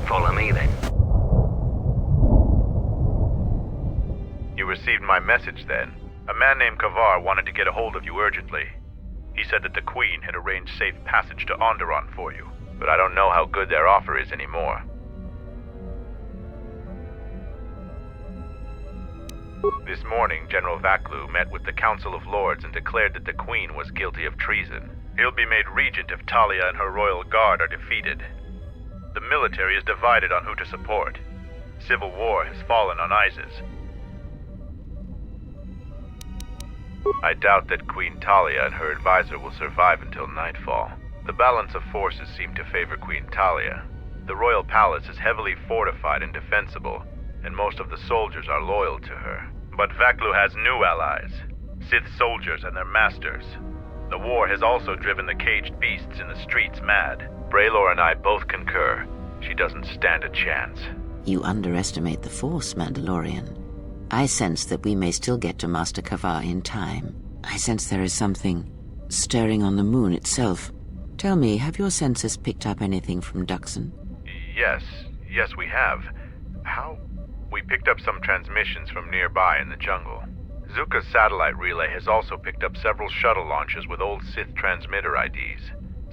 Follow me then. You received my message then. A man named Kotor wanted to get a hold of you urgently. He said that the Queen had arranged safe passage to Onderon for you, but I don't know how good their offer is anymore. This morning, General Vaklu met with the Council of Lords and declared that the Queen was guilty of treason. He'll be made regent if Talia and her royal guard are defeated. The military is divided on who to support. Civil war has fallen on Isis. I doubt that Queen Talia and her advisor will survive until nightfall. The balance of forces seem to favor Queen Talia. The royal palace is heavily fortified and defensible, and most of the soldiers are loyal to her. But Vaklu has new allies, Sith soldiers and their masters. The war has also driven the caged beasts in the streets mad. Braylor and I both concur. She doesn't stand a chance. You underestimate the Force, Mandalorian. I sense that we may still get to Master Kavar in time. I sense there is something stirring on the moon itself. Tell me, have your senses picked up anything from Duxon? Yes we have. How? We picked up some transmissions from nearby in the jungle. Zuka's satellite relay has also picked up several shuttle launches with old Sith transmitter IDs.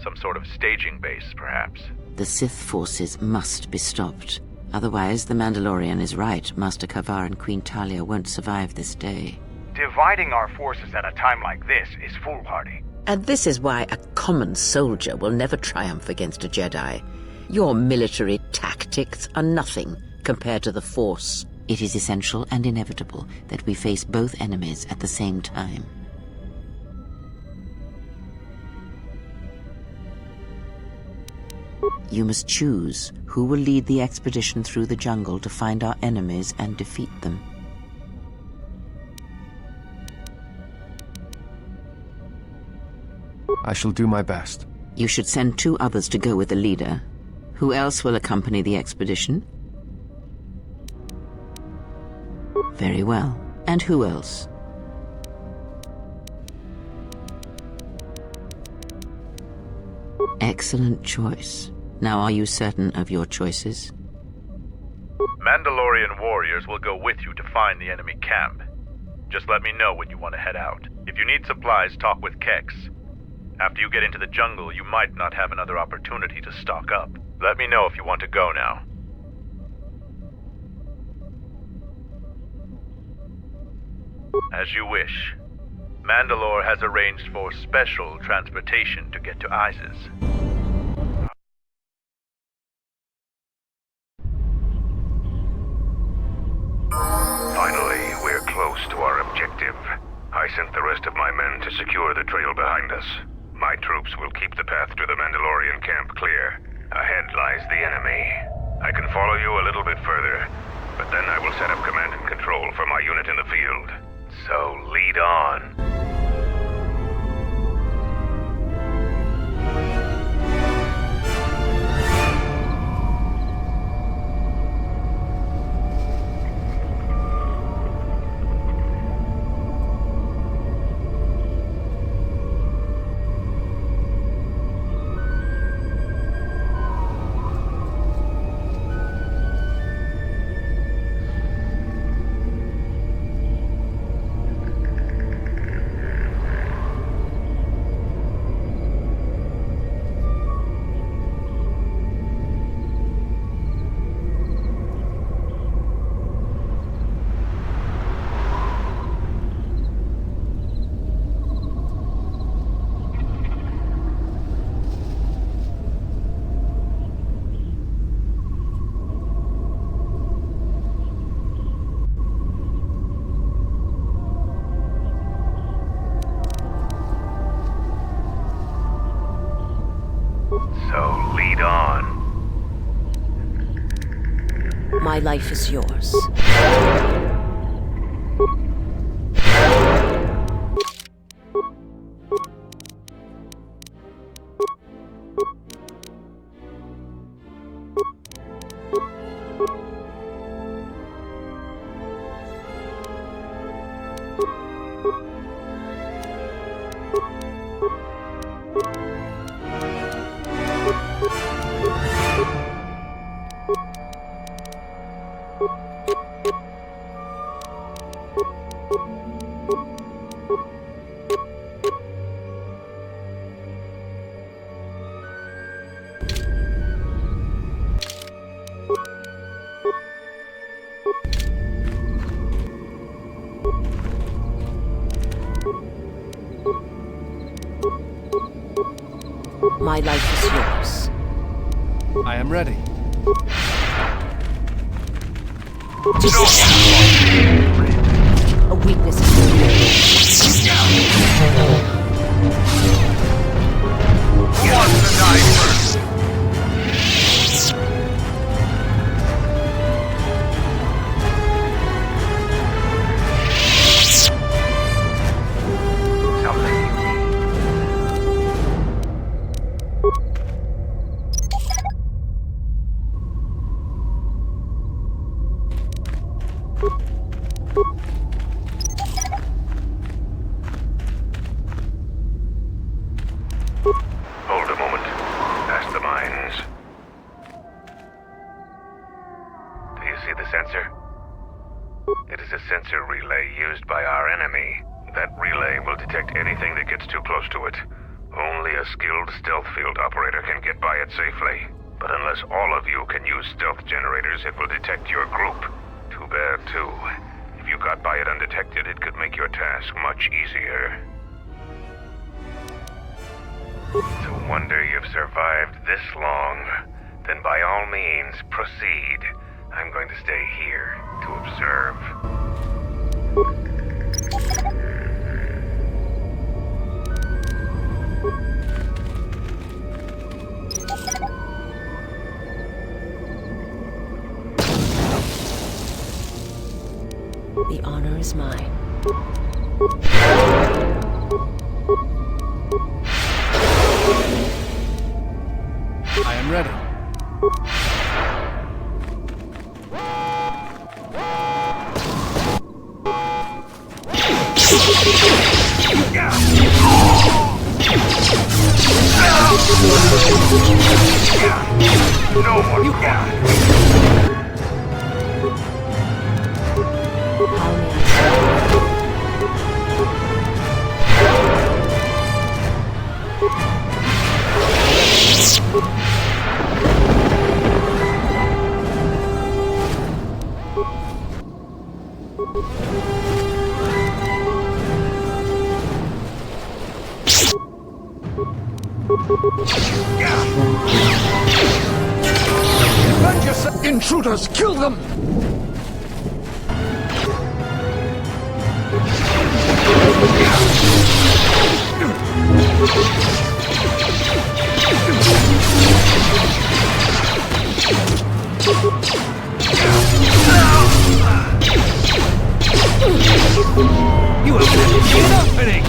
Some sort of staging base, perhaps. The Sith forces must be stopped. Otherwise, the Mandalorian is right. Master Kavar and Queen Talia won't survive this day. Dividing our forces at a time like this is foolhardy. And this is why a common soldier will never triumph against a Jedi. Your military tactics are nothing compared to the Force. It is essential and inevitable that we face both enemies at the same time. You must choose who will lead the expedition through the jungle to find our enemies and defeat them. I shall do my best. You should send 2 others to go with the leader. Who else will accompany the expedition? Very well. And who else? Excellent choice. Now, are you certain of your choices? Mandalorian warriors will go with you to find the enemy camp. Just let me know when you want to head out. If you need supplies, talk with Kex. After you get into the jungle, you might not have another opportunity to stock up. Let me know if you want to go now. As you wish. Mandalore has arranged for special transportation to get to Isis. Finally, we're close to our objective. I sent the rest of my men to secure the trail behind us. My troops will keep the path to the Mandalorian camp clear. Ahead lies the enemy. I can follow you a little bit further, but then I will set up command and control for my unit in the field. So lead on. My life is yours. My life is yours. I am ready. A weakness is Who wants to die first? Something you Hold a moment. Past the mines. Do you see the sensor? It is a sensor relay used by our enemy. That relay will detect anything that gets too close to it. Only a skilled stealth field operator can get by it safely. But unless all of you can use stealth generators, it will detect your group. Too bad, too. If you got by it undetected, it could make your task much easier. To wonder you've survived this long. Then by all means, proceed. I'm going to stay here to observe. The honor is mine. I am ready. No one can. How may I serve? Intruders, kill them! You have an opening!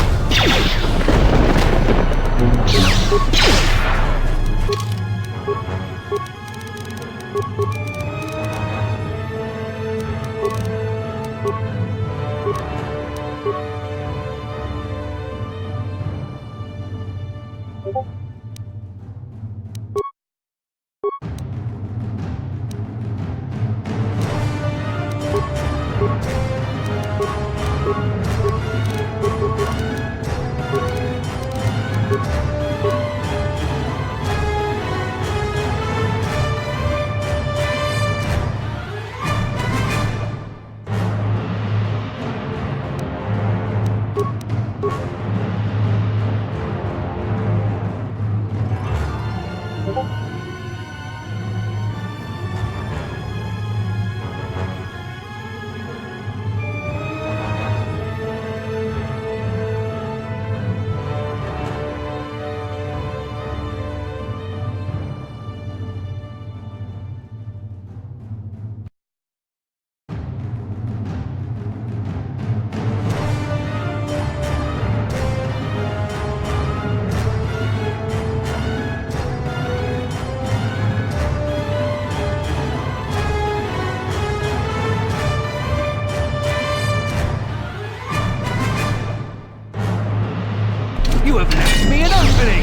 You have left me an opening!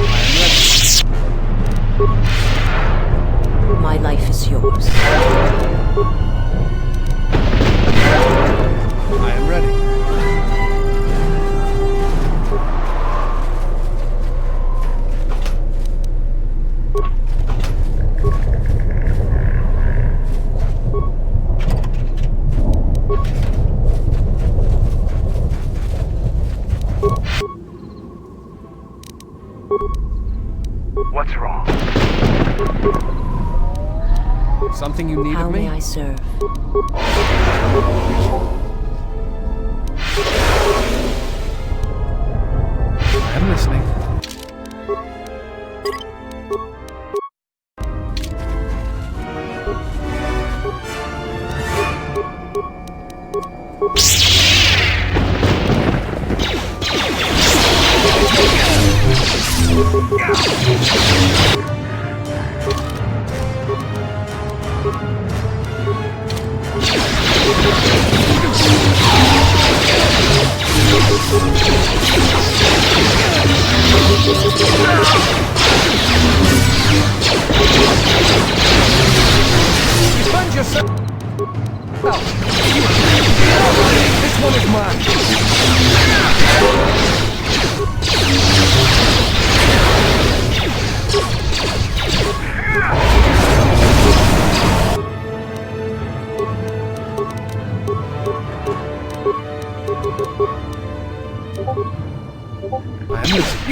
My life is yours. I am ready. What's wrong? Something you need How of me? may I serve? I'm listening. Defend yourself! This one is mine! I'm listening.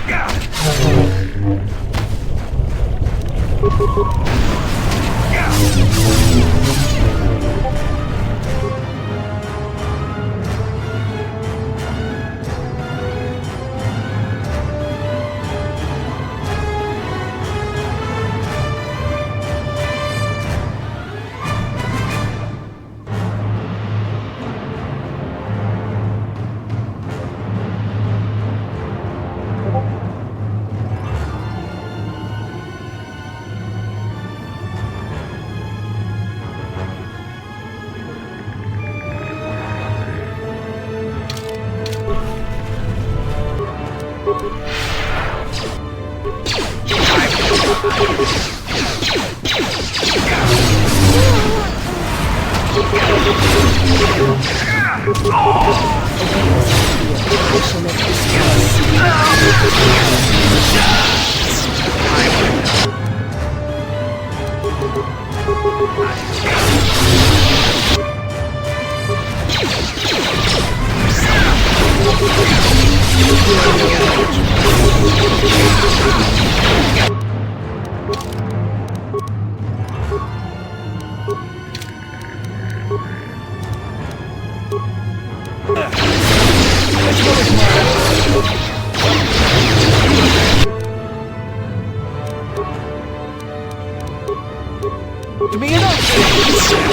Give me an opening!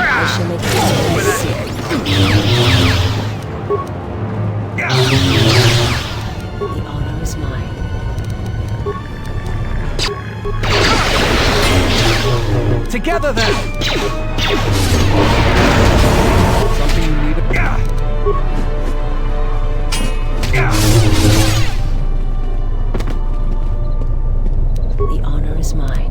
I shall make this The honor is mine. Together then! Something you need of The honor is mine.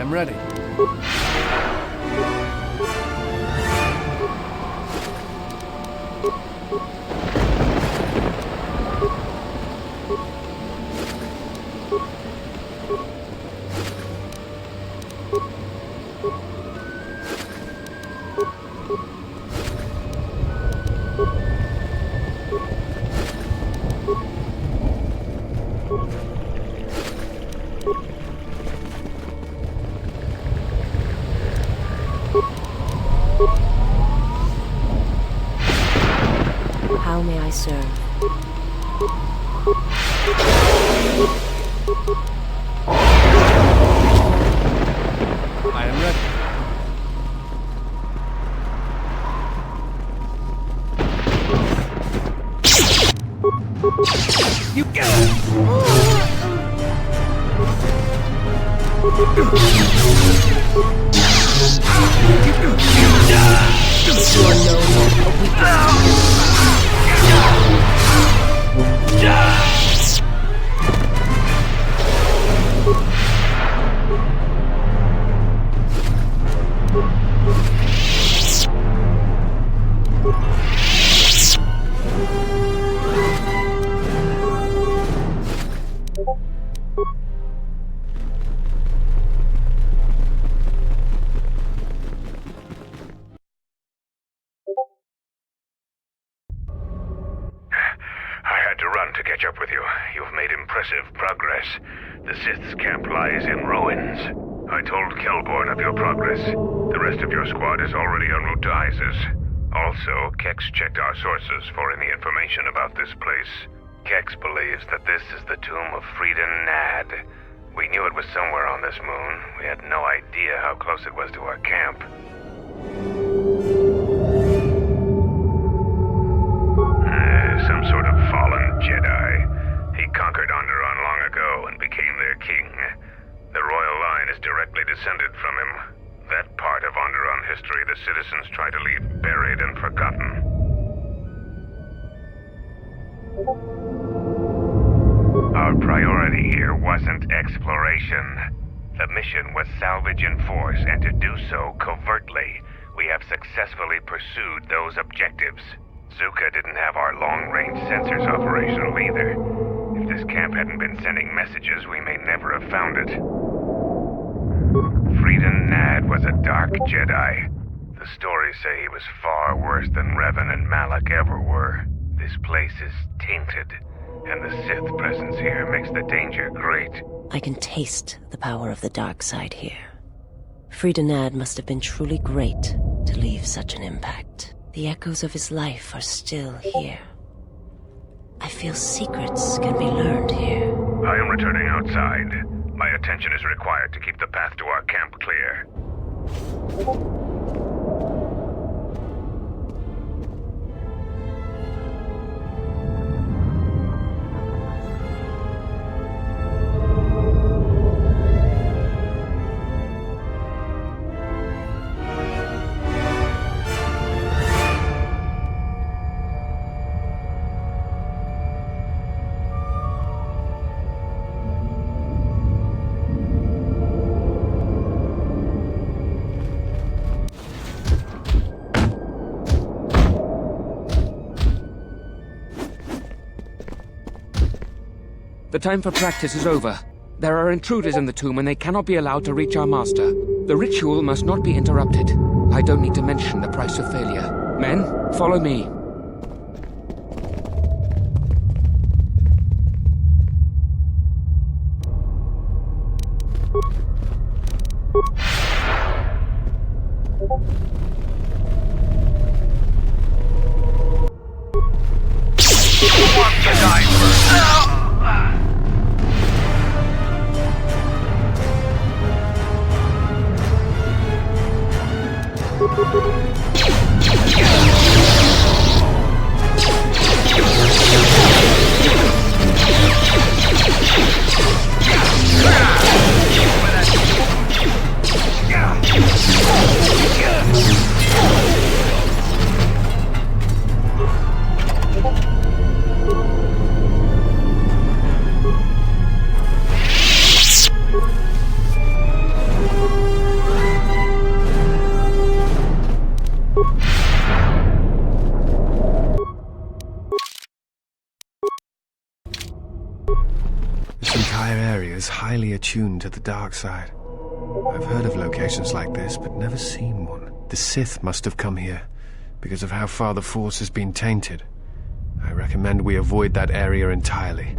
am ready. How may I serve? I am ready. You get I had to run to catch up with you. You've made impressive progress. The Sith's camp lies in ruins. I told Kelborn of your progress. The rest of your squad is already en route to Isis. Also, Kex checked our sources for any information about this place. Kex believes that this is the tomb of Freedon Nadd. We knew it was somewhere on this moon. We had no idea how close it was to our camp. Some sort of fallen Jedi. He conquered Onderon long ago and became their king. The royal line is directly descended from him. That part of Onderon history the citizens try to leave buried and forgotten. Our priority here wasn't exploration. The mission was salvage in force, and to do so covertly. We have successfully pursued those objectives. Zuka didn't have our long-range sensors operational either. If this camp hadn't been sending messages, we may never have found it. Freedon Nadd was a dark Jedi. The stories say he was far worse than Revan and Malak ever were. This place is tainted, and the Sith presence here makes the danger great. I can taste the power of the dark side here. Freedon Nadd must have been truly great to leave such an impact. The echoes of his life are still here. I feel secrets can be learned here. I am returning outside. My attention is required to keep the path to our camp clear. The time for practice is over. There are intruders in the tomb and they cannot be allowed to reach our master. The ritual must not be interrupted. I don't need to mention the price of failure. Men, follow me. This entire area is highly attuned to the dark side. I've heard of locations like this, but never seen one. The Sith must have come here, because of how far the Force has been tainted. I recommend we avoid that area entirely.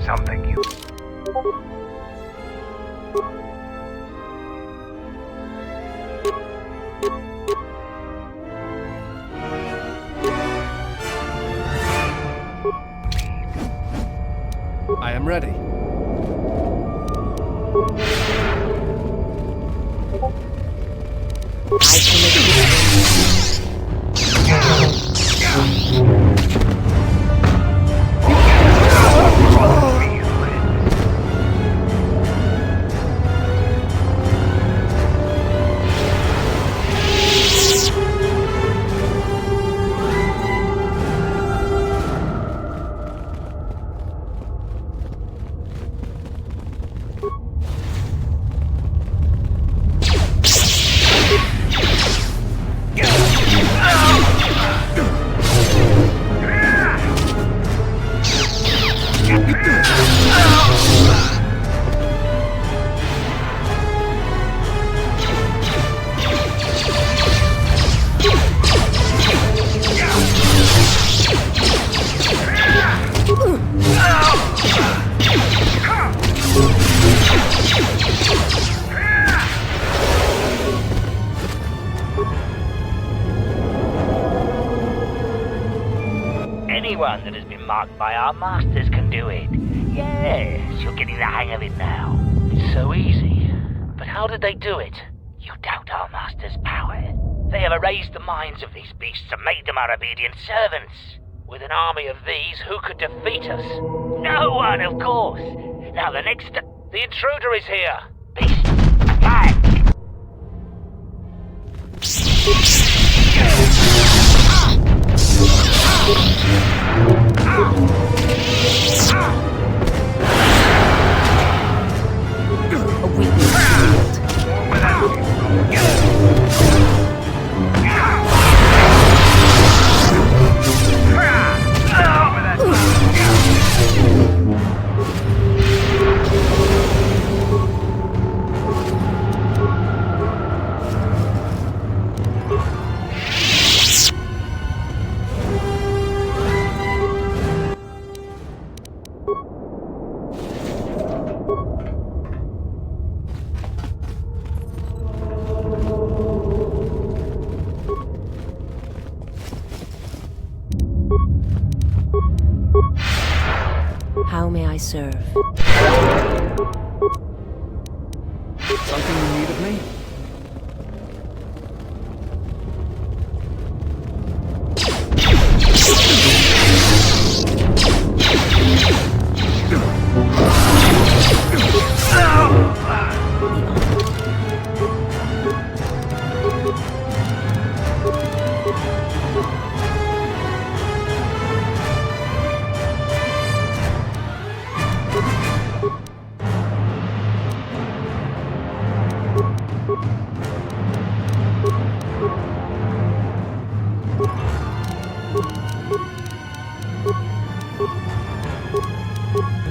Something you... I am ready. Anyone that has been marked by our masters can do it. Yes, you're getting the hang of it now. It's so easy. But how did they do it? You doubt our masters' power. They have erased the minds of these beasts and made them our obedient servants. With an army of these, who could defeat us? No one, of course. Now the intruder is here. Beast, attack! A weakness serve. Something you need of me?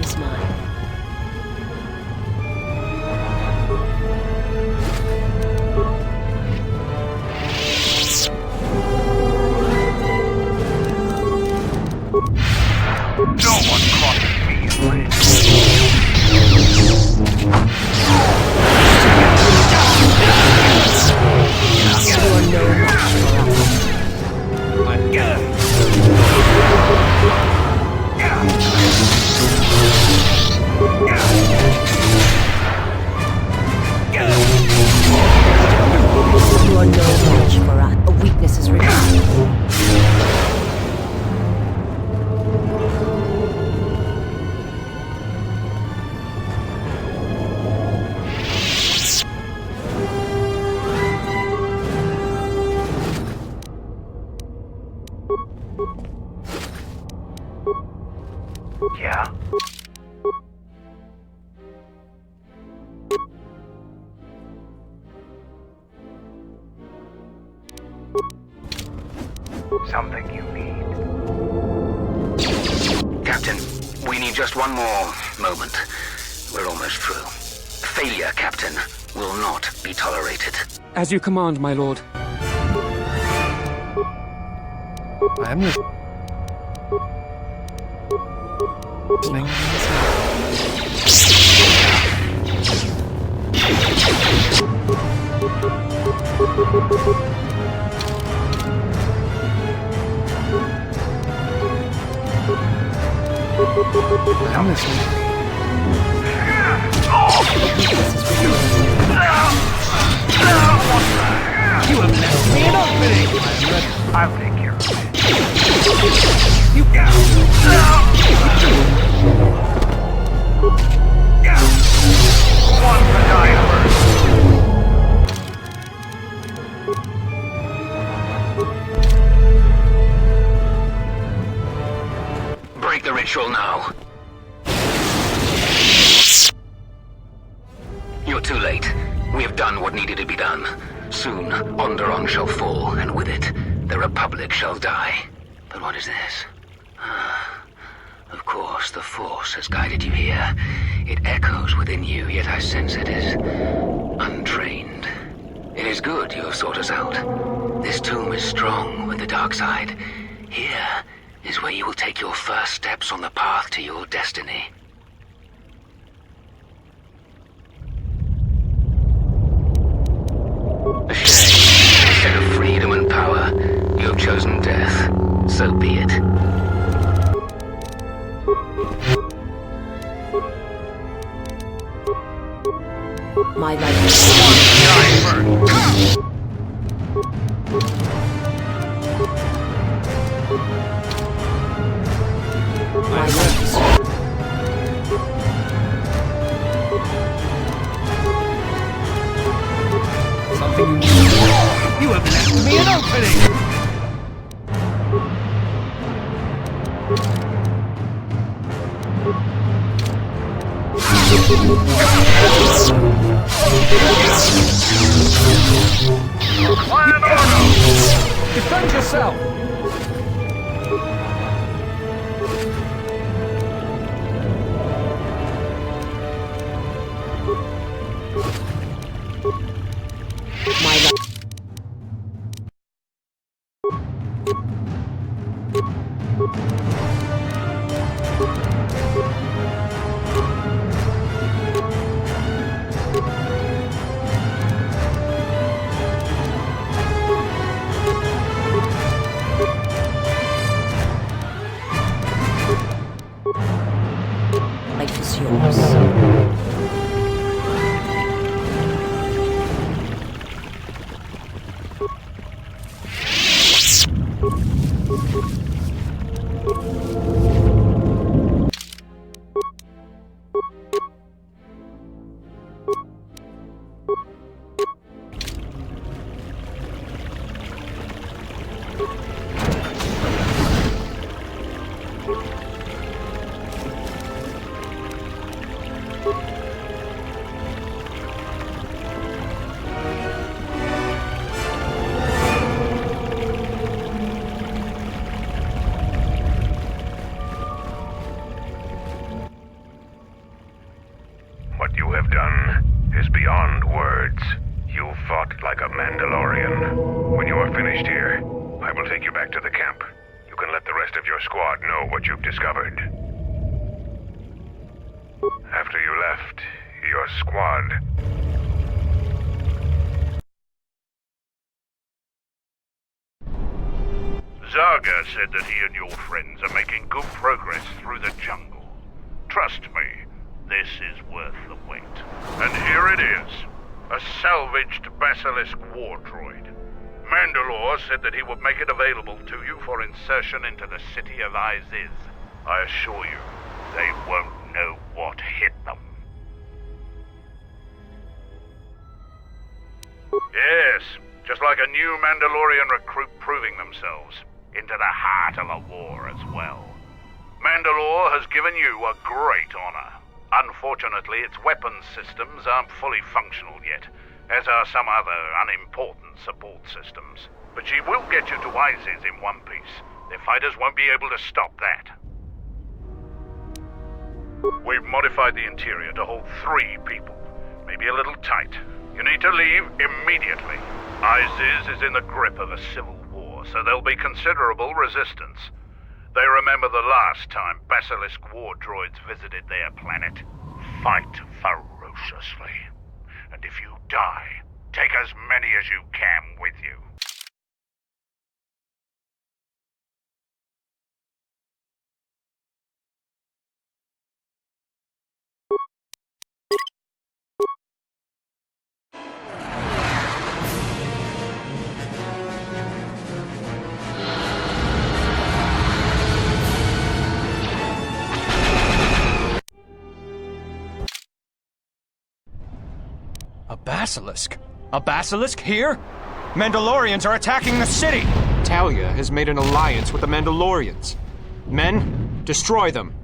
Is mine. No one crosses me and lives. You are no match for us. You are no match for us. A weakness is revealed. Yeah? Something you need. Captain, we need just one more moment. We're almost through. Failure, Captain, will not be tolerated. As you command, my lord. I am listening. I'm listening. You have left me an opening! I'll take care of it. You One to die first. Break the ritual now. You're too late. We have done what needed to be done. Soon, Onderon shall fall, and with it, the Republic shall die. But what is this? Of course, the Force has guided you here. It echoes within you, yet I sense it is untrained. It is good you have sought us out. This tomb is strong with the dark side. Here is where you will take your first steps on the path to your destiny. A shame. Instead of freedom and power, you have chosen death. So be it. My life is my life is something you need. You have left me an opening! Defend yourself! my life. done is beyond words. You fought like a Mandalorian. When you are finished here, I will take you back to the camp. You can let the rest of your squad know what you've discovered. After you left, your squad... Zaga said that he and your friends are making good progress through the jungle. Trust me, this is worth the wait. And here it is. A salvaged Basilisk war droid. Mandalore said that he would make it available to you for insertion into the city of Iziz. I assure you, they won't know what hit them. Yes, just like a new Mandalorian recruit proving themselves. Into the heart of the war as well. Mandalore has given you a great honor. Unfortunately, its weapons systems aren't fully functional yet, as are some other unimportant support systems. But she will get you to Iziz in one piece. Their fighters won't be able to stop that. We've modified the interior to hold 3 people. Maybe a little tight. You need to leave immediately. Iziz is in the grip of a civil war, so there'll be considerable resistance. They remember the last time Basilisk war droids visited their planet. Fight ferociously. And if you die, take as many as you can with you. A basilisk? A basilisk here? Mandalorians are attacking the city! Talia has made an alliance with the Mandalorians. Men, destroy them.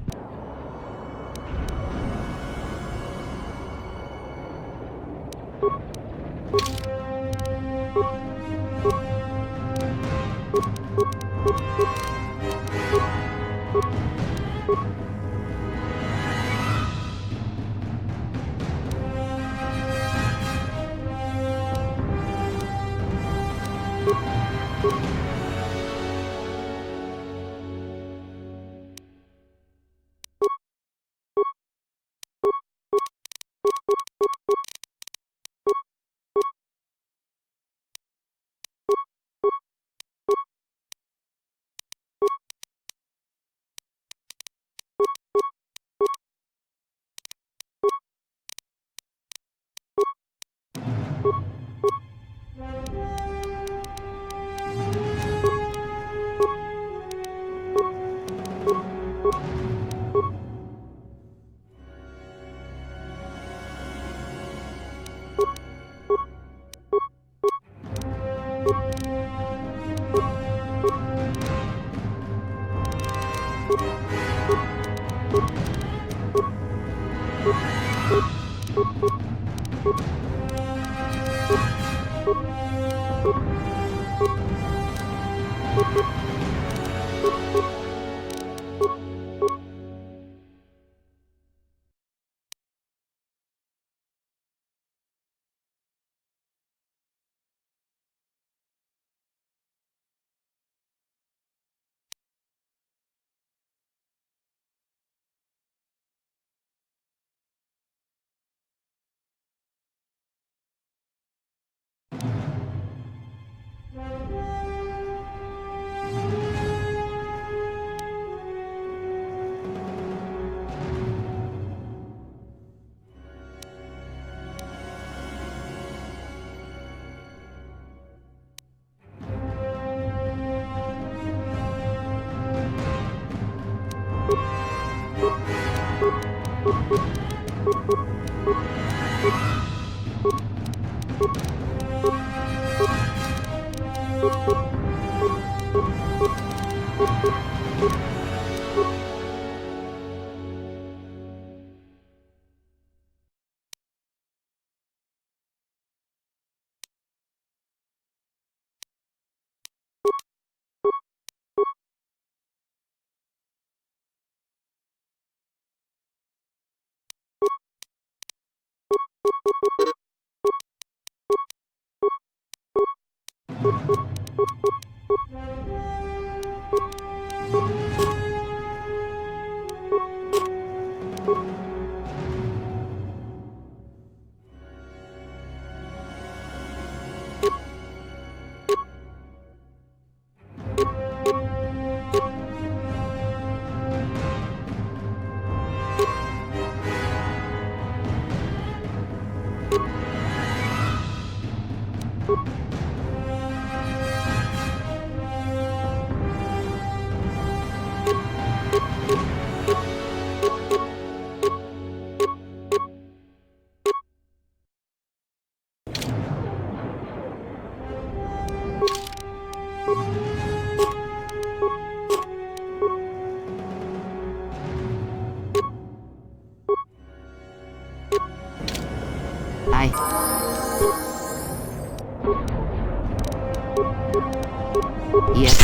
Yes.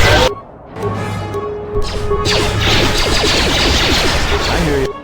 I hear you.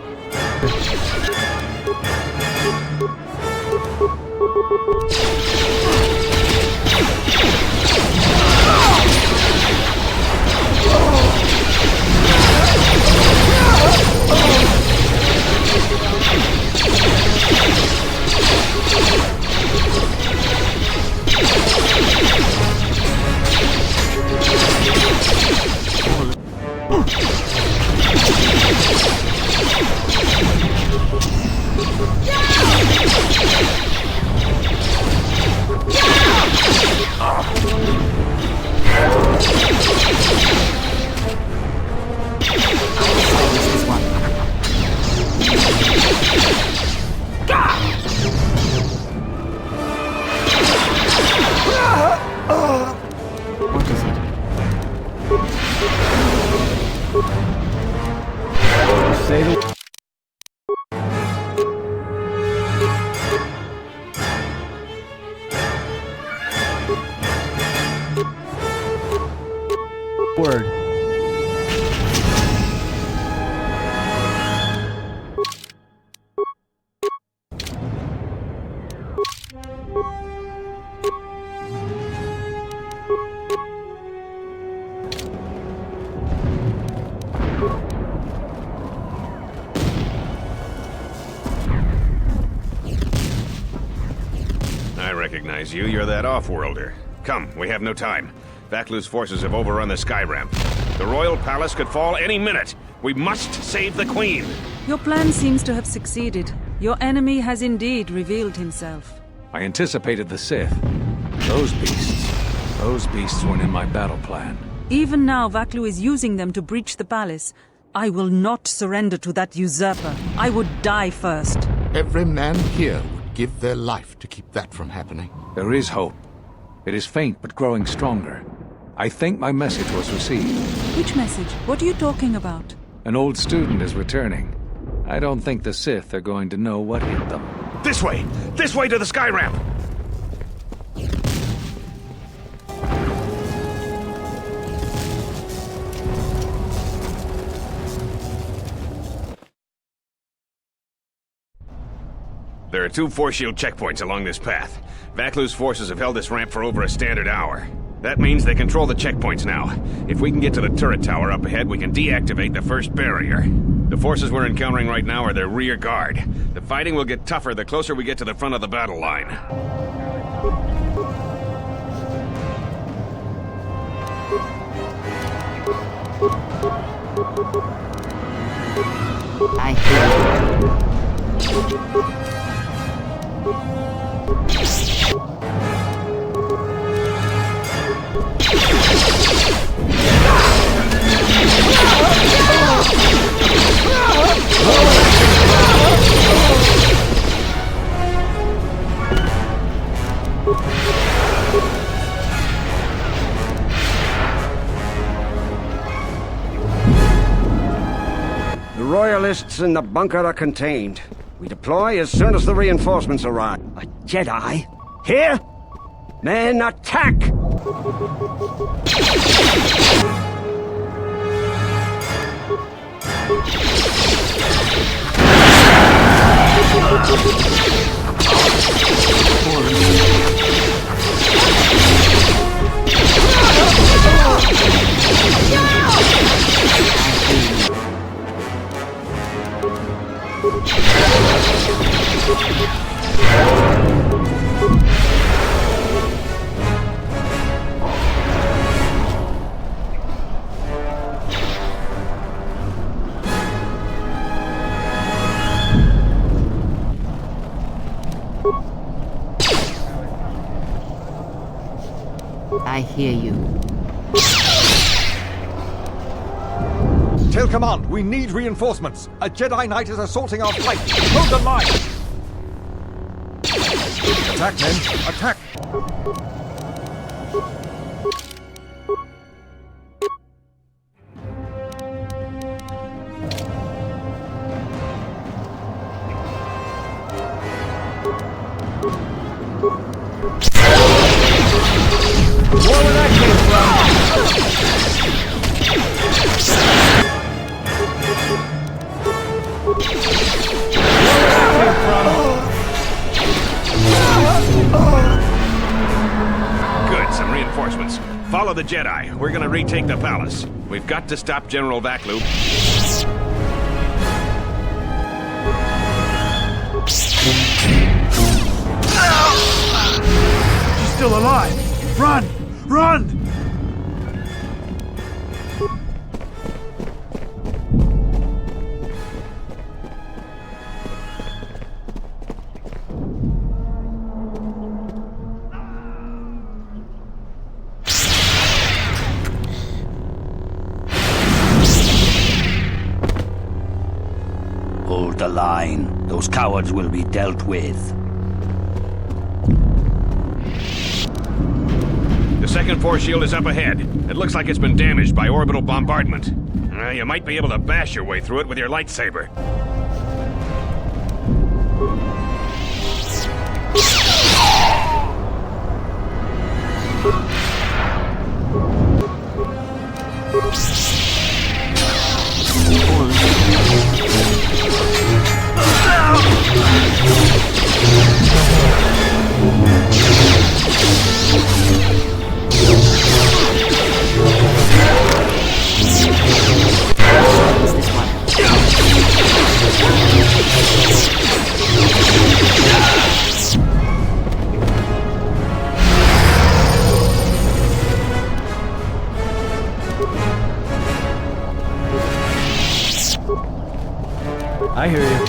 Word. I recognize you. You're that off-worlder. Come, we have no time. Vaklu's forces have overrun the sky ramp. The royal palace could fall any minute. We must save the queen. Your plan seems to have succeeded. Your enemy has indeed revealed himself. I anticipated the Sith. Those beasts weren't in my battle plan. Even now, Vaklu is using them to breach the palace. I will not surrender to that usurper. I would die first. Every man here would give their life to keep that from happening. There is hope. It is faint but growing stronger. I think my message was received. Which message? What are you talking about? An old student is returning. I don't think the Sith are going to know what hit them. This way! This way to the sky ramp! There are 2 force shield checkpoints along this path. Vaklu's forces have held this ramp for over a standard hour. That means they control the checkpoints now. If we can get to the turret tower up ahead, we can deactivate the first barrier. The forces we're encountering right now are their rear guard. The fighting will get tougher the closer we get to the front of the battle line. I hear you. The Royalists in the bunker are contained. We deploy as soon as the reinforcements arrive. A Jedi? Here? Men, attack! I hear you. Tell Command, we need reinforcements. A Jedi Knight is assaulting our flank. Hold the line! Attack, men! Attack! Where that came Good, some reinforcements. Follow the Jedi. We're gonna retake the palace. We've got to stop General Vaklu. She's still alive! Run! Run! Hold the line. Those cowards will be dealt with. The second force shield is up ahead. It looks like it's been damaged by orbital bombardment. You might be able to bash your way through it with your lightsaber. I hear you.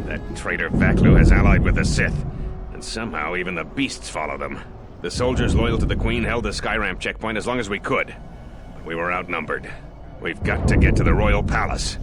That traitor Vaklu has allied with the Sith. And somehow even the beasts followed him. The soldiers loyal to the Queen held the Skyramp checkpoint as long as we could. But we were outnumbered. We've got to get to the Royal Palace.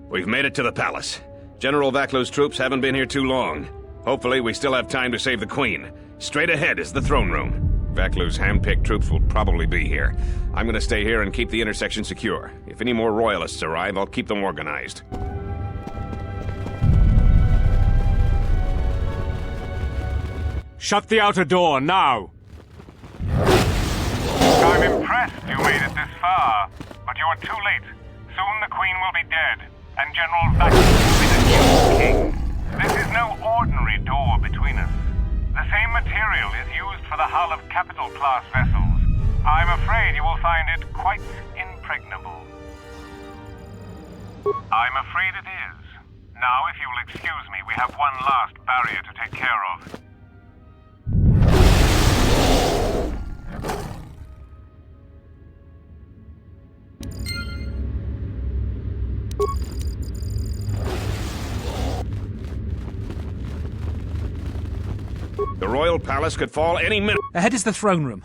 We've made it to the palace. General Vaklu's troops haven't been here too long. Hopefully we still have time to save the Queen. Straight ahead is the throne room. Vaklu's hand-picked troops will probably be here. I'm gonna stay here and keep the intersection secure. If any more royalists arrive, I'll keep them organized. Shut the outer door, now! I'm impressed you made it this far, but you are too late. Soon the Queen will be dead, and General Vaklu will be the new king. This is no ordinary door between us. The same material is used for the hull of capital-class vessels. I'm afraid you will find it quite impregnable. I'm afraid it is. Now, if you'll excuse me, we have one last barrier to take care of. The Royal Palace could fall any minute. Ahead is the throne room.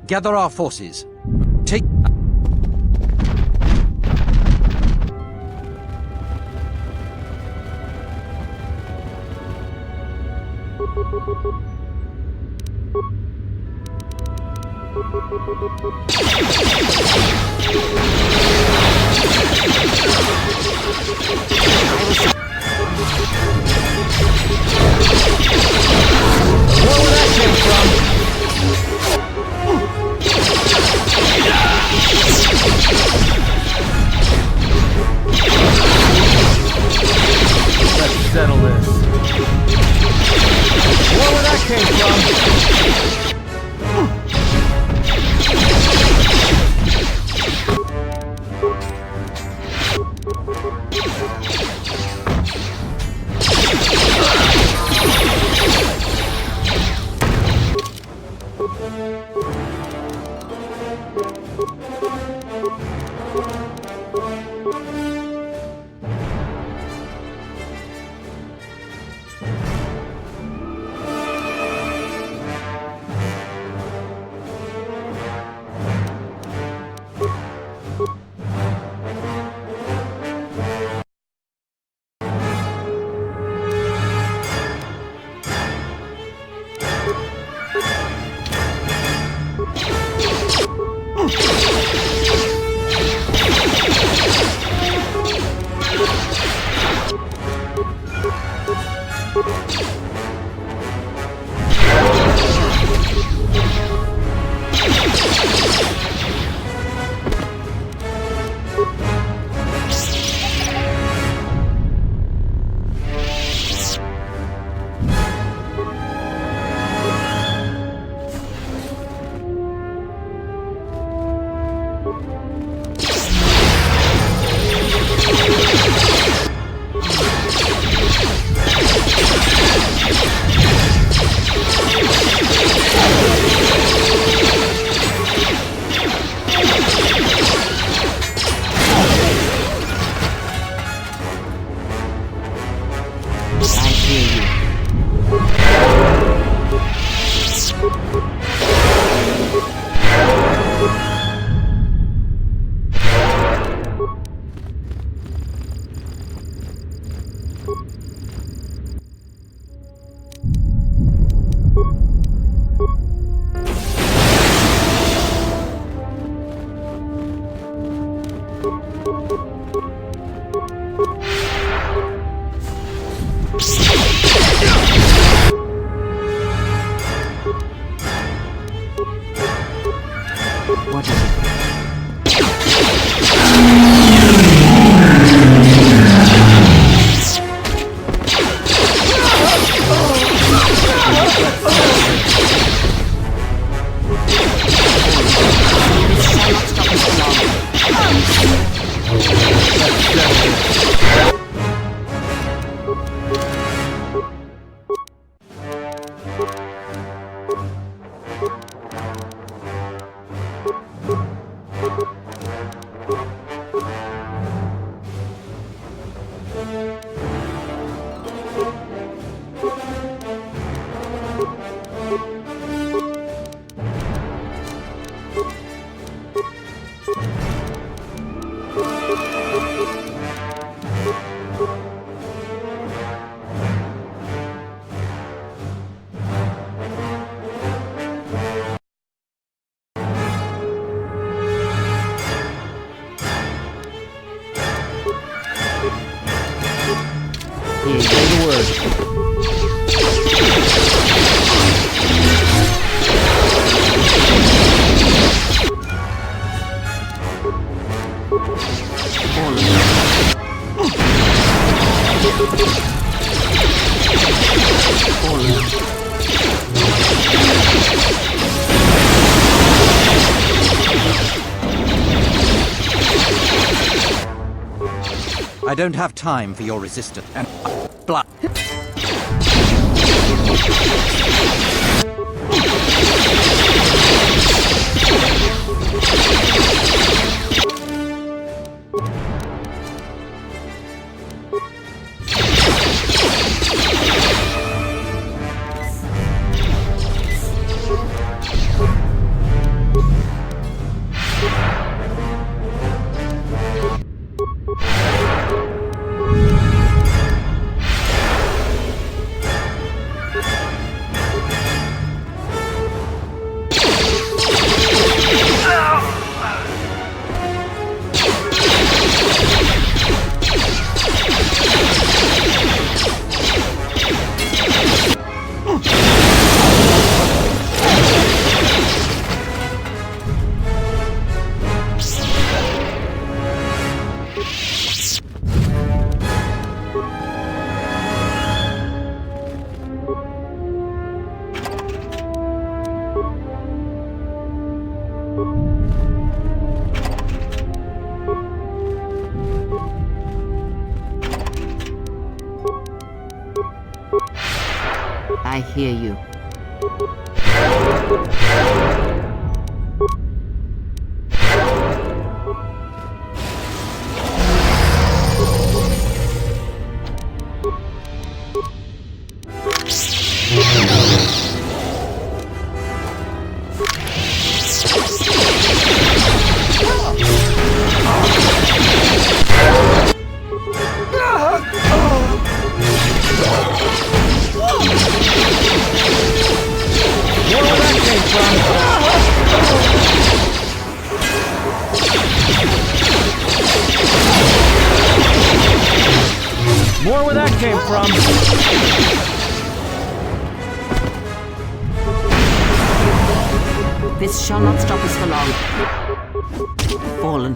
Gather our forces. Take... Let's settle this. Where that came from? I don't have time for your resistance and blood. I hear you. More where that came from. This shall not stop us for long. Fallen.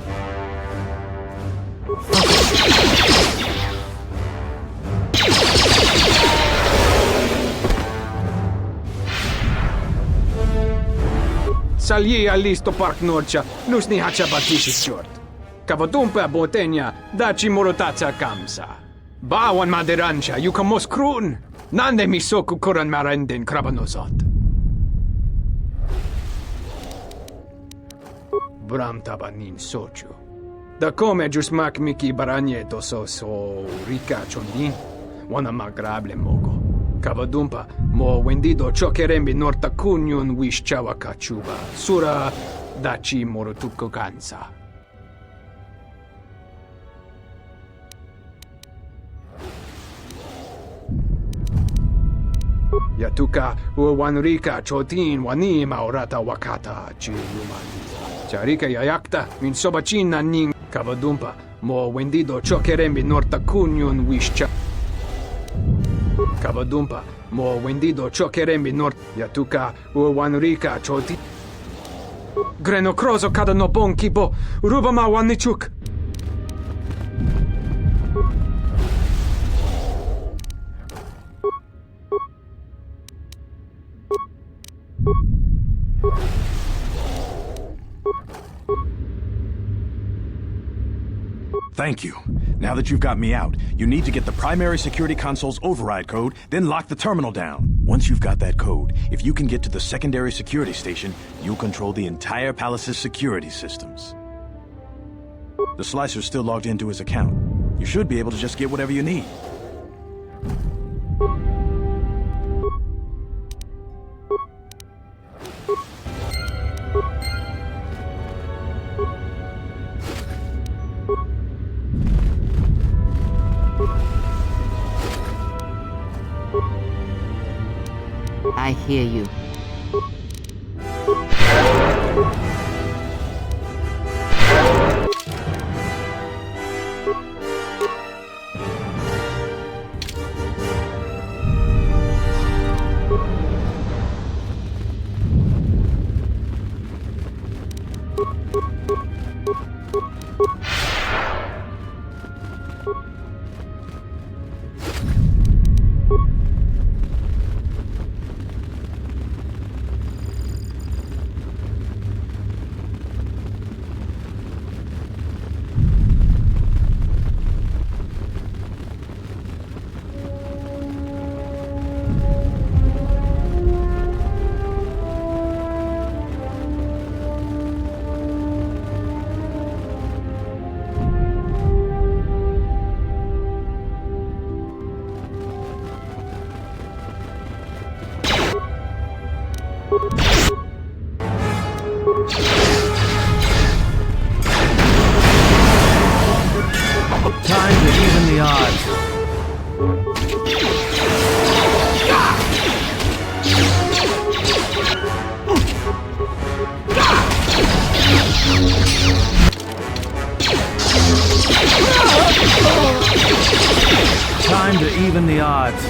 Salji allisto park norcia, nusni hacha batishi short. Kavadumpa botenya, dachi morotaca kamsa. Bawan maderancha, yukamos krun. Nande misoku kuran marenden krabanosot. Bram tabanin sochu. Da come jusmak miki baranye doso so rika chondin. Wana magrable mogo. Kavadumpa, mo wendido chokerembi norta kunyun wish chawa kachuba. Sura dachi morotuko kansa. Yatuka uwanrika chotin wani maurata wakata chi yumani. Charika yayakta min sobachina ning Kavadumpa, mo wendido chokerembi norta kunyun wish cha. Kavadumpa, mo wendido chokerembi nort Yatuka uwanrika choti. Greno krozo kada no bon kibo, rubama wanichuk. Thank you. Now that you've got me out, you need to get the primary security console's override code, then lock the terminal down. Once you've got that code, if you can get to the secondary security station, you'll control the entire palace's security systems. The Slicer's still logged into his account. You should be able to just get whatever you need. I hear you. Time to even the odds. Time to even the odds.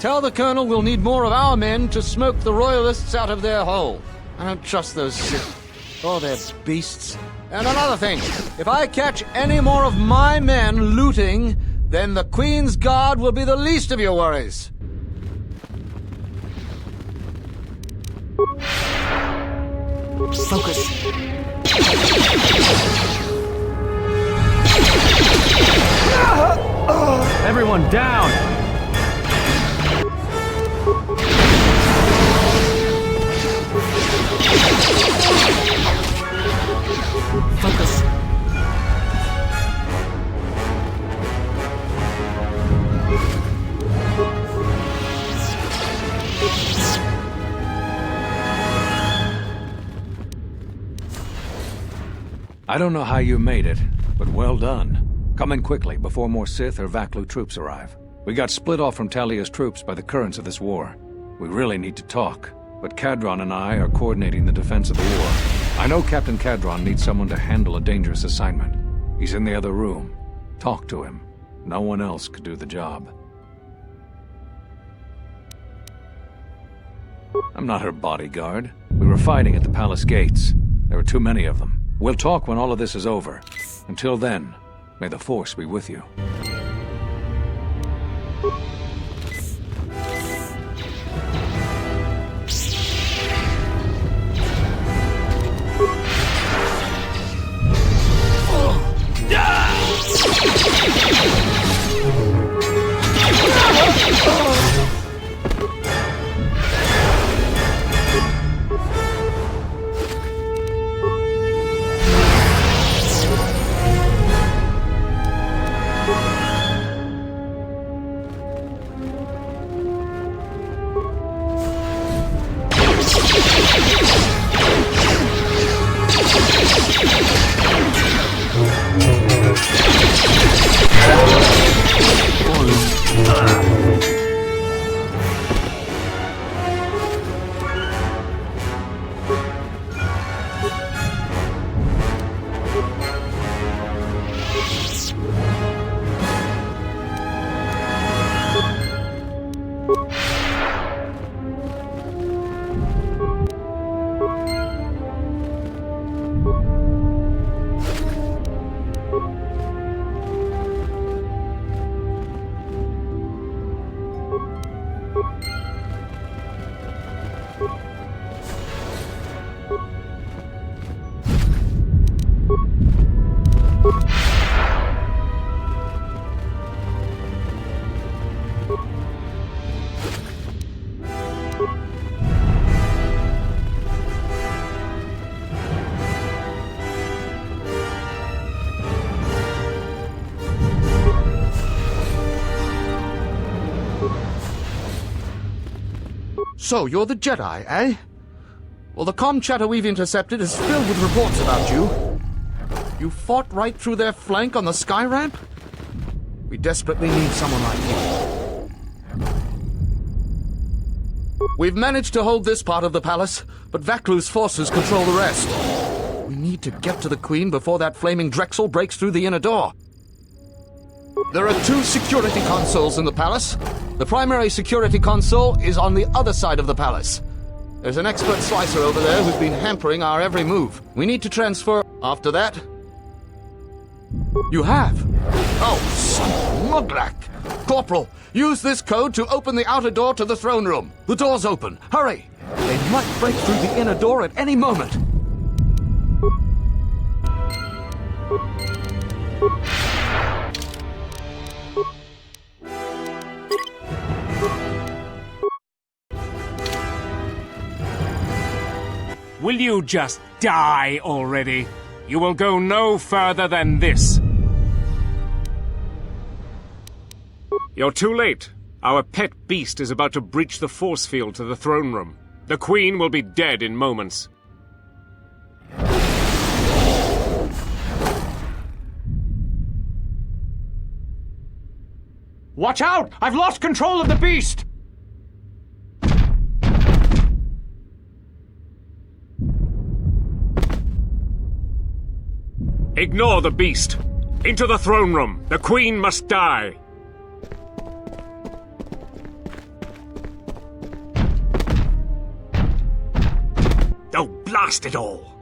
Tell the Colonel we'll need more of our men to smoke the Royalists out of their hole. I don't trust those Sith. Oh, they're beasts. And another thing, if I catch any more of my men looting, then the Queen's Guard will be the least of your worries. Focus. Everyone down! Focus. I don't know how you made it, but well done. Come in quickly before more Sith or Vaklu troops arrive. We got split off from Talia's troops by the currents of this war. We really need to talk, but Kadron and I are coordinating the defense of the war. I know Captain Kadron needs someone to handle a dangerous assignment. He's in the other room. Talk to him. No one else could do the job. I'm not her bodyguard. We were fighting at the palace gates. There were too many of them. We'll talk when all of this is over. Until then, may the Force be with you. So, you're the Jedi, eh? Well, the comm chatter we've intercepted is filled with reports about you. You fought right through their flank on the sky ramp? We desperately need someone like you. We've managed to hold this part of the palace, but Vaklu's forces control the rest. We need to get to the Queen before that flaming Drexel breaks through the inner door. There are 2 security consoles in the palace. The primary security console is on the other side of the palace. There's an expert slicer over there who's been hampering our every move. We need to transfer after that. You have? Oh, son of Muglak! Corporal, use this code to open the outer door to the throne room. The door's open. Hurry! They might break through the inner door at any moment. Will you just die already? You will go no further than this. You're too late. Our pet beast is about to breach the force field to the throne room. The Queen will be dead in moments. Watch out! I've lost control of the beast! Ignore the beast. Into the throne room. The Queen must die. fixed it all.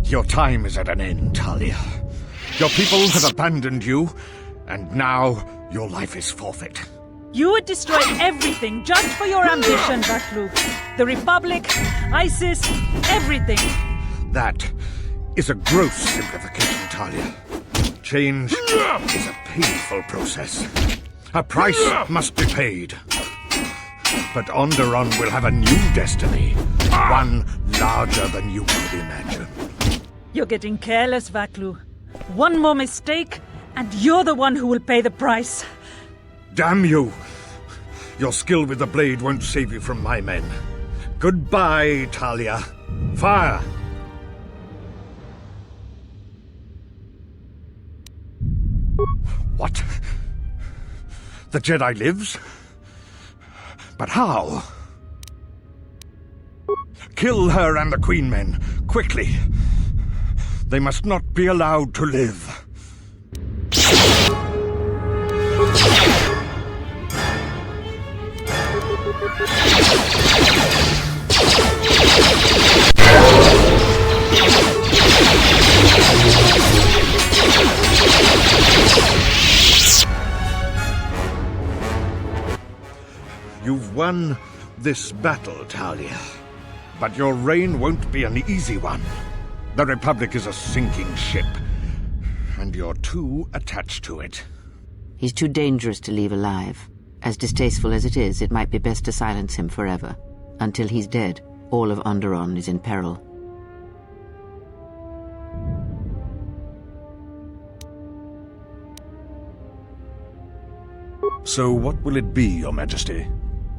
Your time is at an end, Talia. Your people have abandoned you, and now your life is forfeit. You would destroy everything just for your ambition, Vaklu. The Republic, ISIS, everything. That is a gross simplification, Talia. Change is a painful process. A price must be paid. But Onderon will have a new destiny. One larger than you could imagine. You're getting careless, Vaklu. One more mistake, and you're the one who will pay the price. Damn you! Your skill with the blade won't save you from my men. Goodbye, Talia. Fire! What? The Jedi lives? But how? Kill her and the Queen Men, quickly. They must not be allowed to live. You've won this battle, Talia. But your reign won't be an easy one. The Republic is a sinking ship, and you're too attached to it. He's too dangerous to leave alive. As distasteful as it is, it might be best to silence him forever. Until he's dead, all of Onderon is in peril. So what will it be, Your Majesty?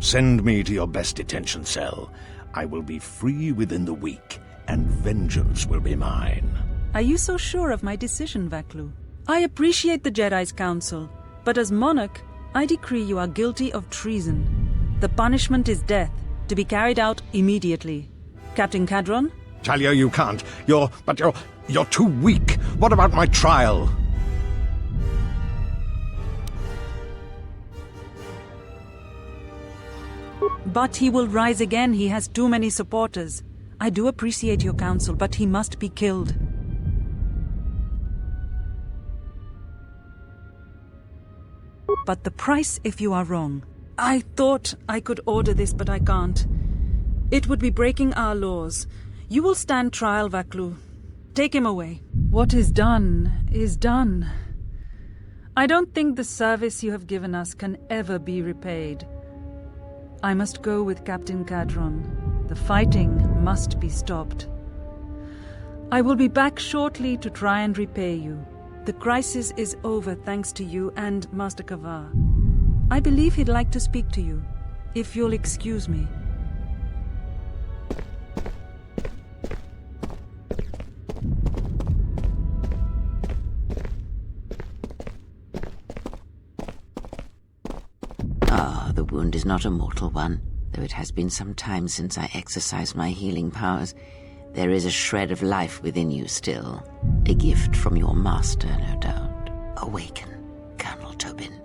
Send me to your best detention cell. I will be free within the week, and vengeance will be mine. Are you so sure of my decision, Vaklu? I appreciate the Jedi's counsel, but as monarch, I decree you are guilty of treason. The punishment is death, to be carried out immediately. Captain Cadron, Talia, you can't. You're too weak. What about my trial? But he will rise again. He has too many supporters. I do appreciate your counsel, but he must be killed. But the price if you are wrong. I thought I could order this, but I can't. It would be breaking our laws. You will stand trial, Vaklu. Take him away. What is done is done. I don't think the service you have given us can ever be repaid. I must go with Captain Cadron. The fighting must be stopped. I will be back shortly to try and repay you. The crisis is over thanks to you and Master Kavar. I believe he'd like to speak to you, if you'll excuse me. The wound is not a mortal one, though it has been some time since I exercised my healing powers. There is a shred of life within you still. A gift from your master, no doubt. Awaken, Colonel Tobin.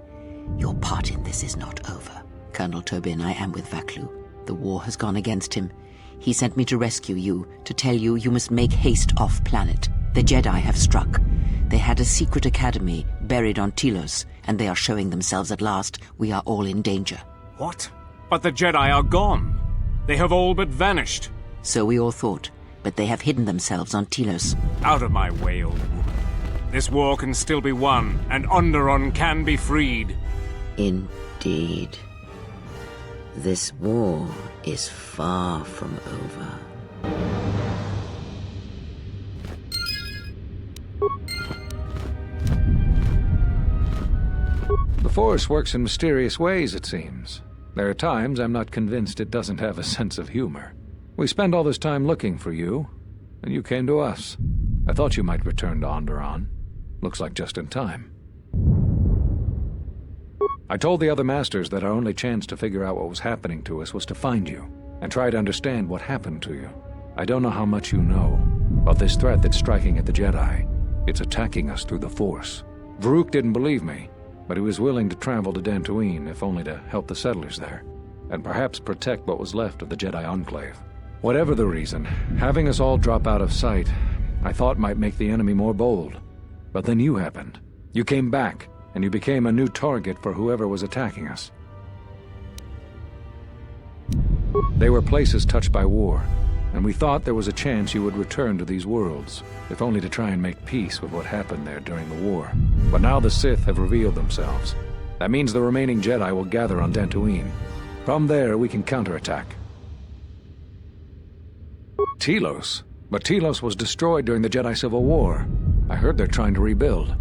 Your part in this is not over. Colonel Tobin, I am with Vaklu. The war has gone against him. He sent me to rescue you, to tell you you must make haste off-planet. The Jedi have struck. They had a secret academy buried on Telos, and they are showing themselves at last. We are all in danger. What? But the Jedi are gone. They have all but vanished. So we all thought, but they have hidden themselves on Telos. Out of my way, old woman. This war can still be won, and Onderon can be freed. Indeed. This war is far from over. The Force works in mysterious ways, it seems. There are times I'm not convinced it doesn't have a sense of humor. We spent all this time looking for you, and you came to us. I thought you might return to Onderon. Looks like just in time. I told the other masters that our only chance to figure out what was happening to us was to find you, and try to understand what happened to you. I don't know how much you know about this threat that's striking at the Jedi. It's attacking us through the Force. Varuk didn't believe me, but he was willing to travel to Dantooine if only to help the settlers there, and perhaps protect what was left of the Jedi Enclave. Whatever the reason, having us all drop out of sight, I thought might make the enemy more bold. But then you happened. You came back, and you became a new target for whoever was attacking us. They were places touched by war, and we thought there was a chance you would return to these worlds, if only to try and make peace with what happened there during the war. But now the Sith have revealed themselves. That means the remaining Jedi will gather on Dantooine. From there, we can counterattack. Telos? But Telos was destroyed during the Jedi Civil War. I heard they're trying to rebuild.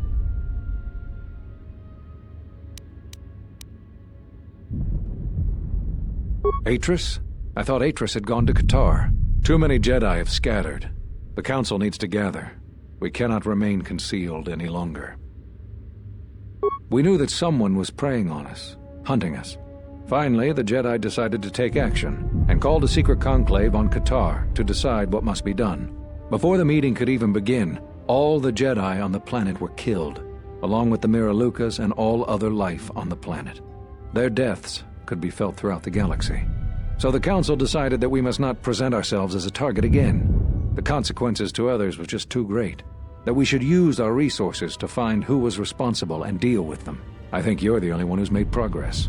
Atris? I thought Atris had gone to Kotor. Too many Jedi have scattered. The Council needs to gather. We cannot remain concealed any longer. We knew that someone was preying on us, hunting us. Finally, the Jedi decided to take action, and called a secret conclave on Kotor to decide what must be done. Before the meeting could even begin, all the Jedi on the planet were killed, along with the Miralukas and all other life on the planet. Their deaths could be felt throughout the galaxy. So the Council decided that we must not present ourselves as a target again. The consequences to others were just too great. That we should use our resources to find who was responsible and deal with them. I think you're the only one who's made progress.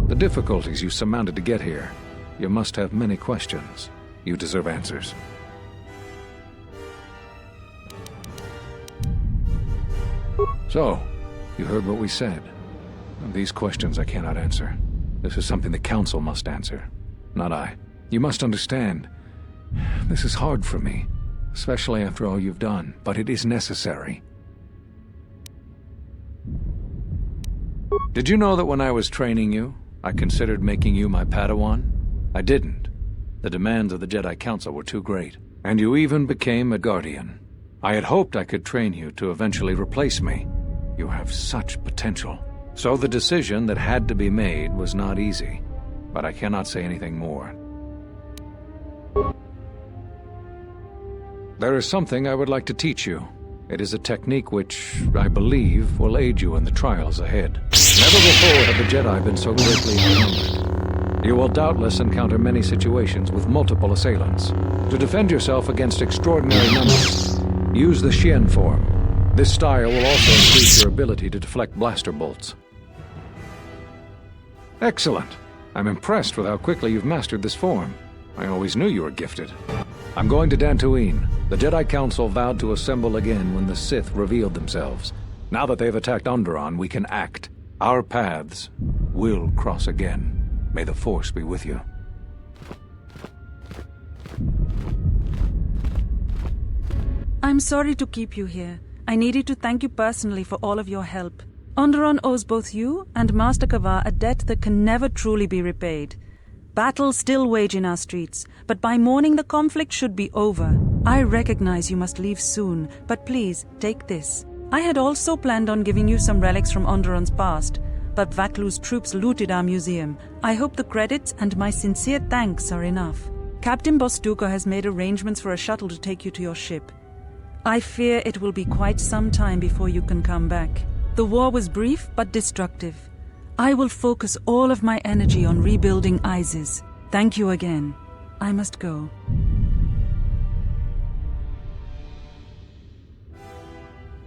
The difficulties you surmounted to get here. You must have many questions. You deserve answers. So, you heard what we said. These questions I cannot answer. This is something the Council must answer, not I. You must understand, this is hard for me, especially after all you've done, but it is necessary. Did you know that when I was training you, I considered making you my Padawan? I didn't. The demands of the Jedi Council were too great, and you even became a Guardian. I had hoped I could train you to eventually replace me. You have such potential. So the decision that had to be made was not easy, but I cannot say anything more. There is something I would like to teach you. It is a technique which, I believe, will aid you in the trials ahead. Never before have the Jedi been so greatly outnumbered. You will doubtless encounter many situations with multiple assailants. To defend yourself against extraordinary numbers, use the Xian form. This style will also increase your ability to deflect blaster bolts. Excellent. I'm impressed with how quickly you've mastered this form. I always knew you were gifted. I'm going to Dantooine. The Jedi Council vowed to assemble again when the Sith revealed themselves. Now that they've attacked Onderon, we can act. Our paths will cross again. May the Force be with you. I'm sorry to keep you here. I needed to thank you personally for all of your help. Onderon owes both you and Master Kavar a debt that can never truly be repaid. Battles still wage in our streets, but by morning the conflict should be over. I recognize you must leave soon, but please, take this. I had also planned on giving you some relics from Onderon's past, but Vaklu's troops looted our museum. I hope the credits and my sincere thanks are enough. Captain Bostuka has made arrangements for a shuttle to take you to your ship. I fear it will be quite some time before you can come back. The war was brief but destructive. I will focus all of my energy on rebuilding Isis. Thank you again. I must go.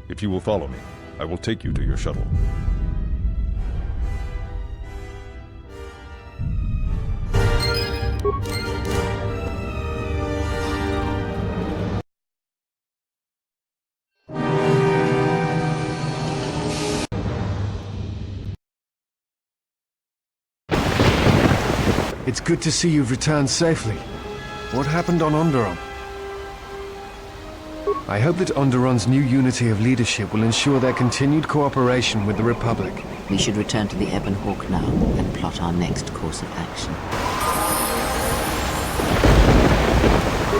If you will follow me, I will take you to your shuttle. It's good to see you've returned safely. What happened on Onderon? I hope that Onderon's new unity of leadership will ensure their continued cooperation with the Republic. We should return to the Ebon Hawk now and plot our next course of action.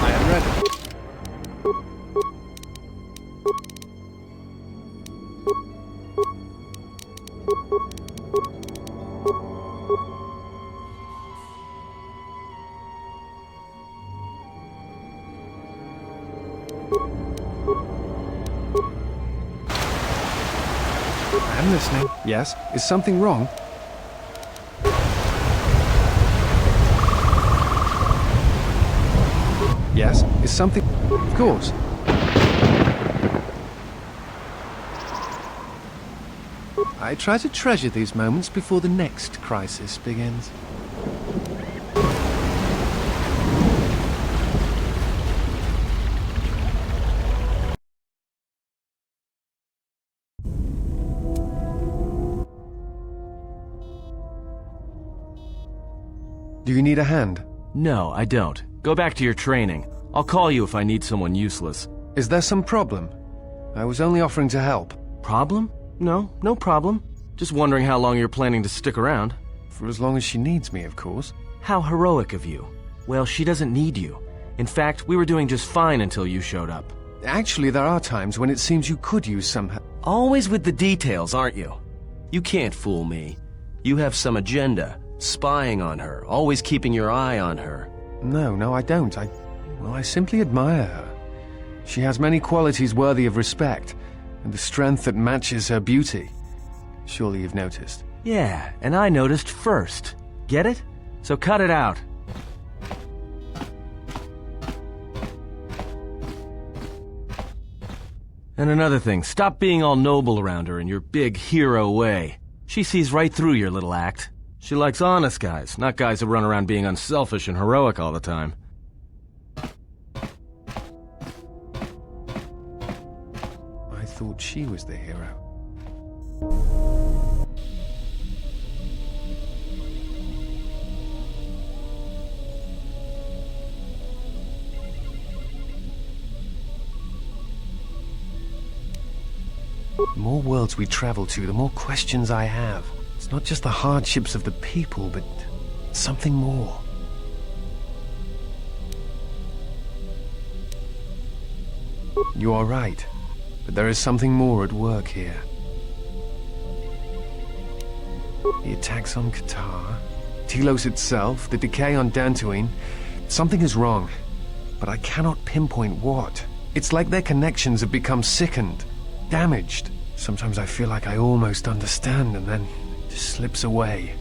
I am ready. I'm listening. Yes? Is something wrong? Yes? Is something... Of course. I try to treasure these moments before the next crisis begins. Do you need a hand? No, I don't. Go back to your training. I'll call you if I need someone useless. Is there some problem? I was only offering to help. Problem? No problem. Just wondering how long you're planning to stick around. For as long as she needs me, of course. How heroic of you. Well, she doesn't need you. In fact, we were doing just fine until you showed up. Actually, there are times when it seems you could use some help. Always with the details, aren't you? You can't fool me. You have some agenda. Spying on her, always keeping your eye on her. No, I don't. I simply admire her. She has many qualities worthy of respect, and a strength that matches her beauty. Surely you've noticed. Yeah, and I noticed first. Get it? So cut it out. And another thing, stop being all noble around her in your big hero way. She sees right through your little act. She likes honest guys, not guys who run around being unselfish and heroic all the time. I thought she was the hero. The more worlds we travel to, the more questions I have. It's not just the hardships of the people, but something more. You are right, but there is something more at work here. The attacks on Kotor, Telos itself, the decay on Dantooine. Something is wrong, but I cannot pinpoint what. It's like their connections have become sickened, damaged. Sometimes I feel like I almost understand, and then it just slips away.